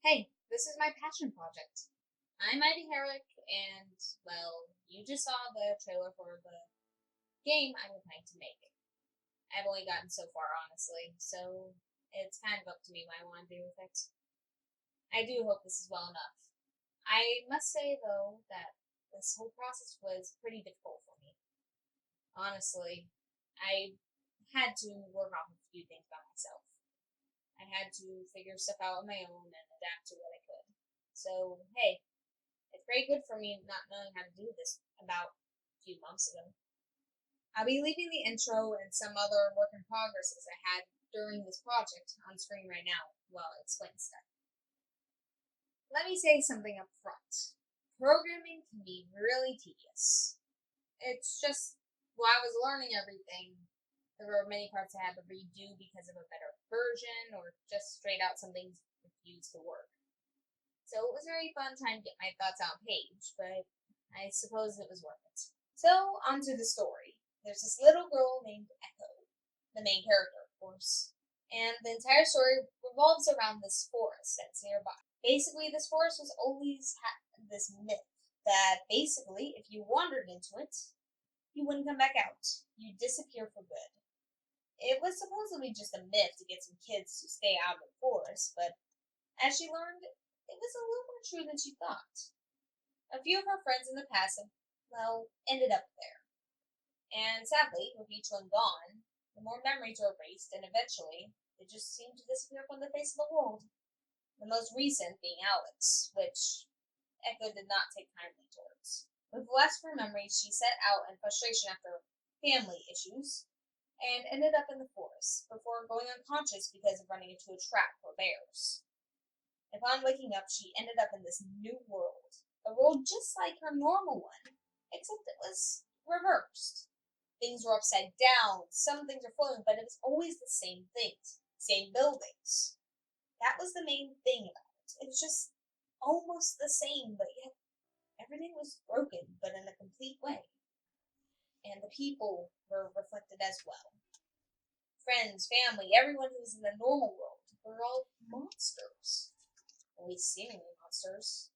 Hey, this is my passion project. I'm Herrick, and, well, you just saw the trailer for the game I'm planning to make. I've only gotten so far, honestly, so it's kind of up to me what I want to do with it. I do hope this is well enough. I must say, though, that this whole process was pretty difficult for me. Honestly, I had to work off a few things by myself. I had to figure stuff out on my own and adapt to what I could. So, hey, it's very good for me not knowing how to do this about a few months ago. I'll be leaving the intro and some other work in progresses I had during this project on screen right now while I explain stuff. Let me say something up front. Programming can be really tedious. It's just, while I was learning everything, there were many parts I had to redo because of a better version or just straight out something refused to work. So it was a very fun time to get my thoughts on page, but I suppose it was worth it. So, onto the story. There's this little girl named Echo, the main character, of course. And the entire story revolves around this forest that's nearby. Basically, this forest was always this myth that basically, if you wandered into it, you wouldn't come back out. You'd disappear for good. It was supposedly just a myth to get some kids to stay out of the forest, but as she learned, it was a little more true than she thought. A few of her friends in the past have, well, ended up there. And sadly, with each one gone, the more memories are erased, and eventually, they just seem to disappear from the face of the world. The most recent being Alex, which Echo did not take kindly towards. With less of her memories, she set out in frustration after family issues, and ended up in the forest, before going unconscious because of running into a trap for bears. Upon waking up, she ended up in this new world. A world just like her normal one, except it was reversed. Things were upside down, some things were floating, but it was always the same things, same buildings. That was the main thing about it. It was just almost the same, but yet everything was broken, but in a complete way. And the people were reflected as well. Friends, family, everyone who was in the normal world were all monsters. At least seemingly monsters.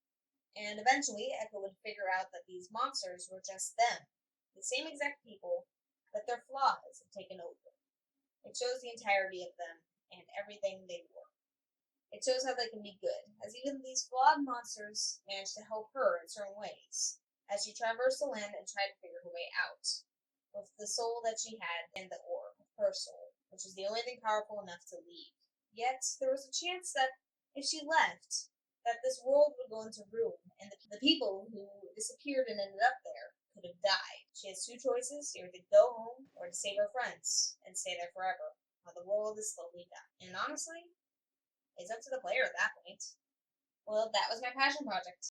And eventually, Echo would figure out that these monsters were just them, the same exact people, but their flaws had taken over. It shows the entirety of them and everything they were. It shows how they can be good, as even these flawed monsters managed to help her in certain ways, as she traversed the land and tried to figure her way out, with the soul that she had and the orb, her soul, which was the only thing powerful enough to leave. Yet, there was a chance that if she left, that this world would go into ruin, and the people who disappeared and ended up there could have died. She has two choices, either to go home or to save her friends and stay there forever, while the world is slowly dying. And honestly, it's up to the player at that point. Well, that was my passion project.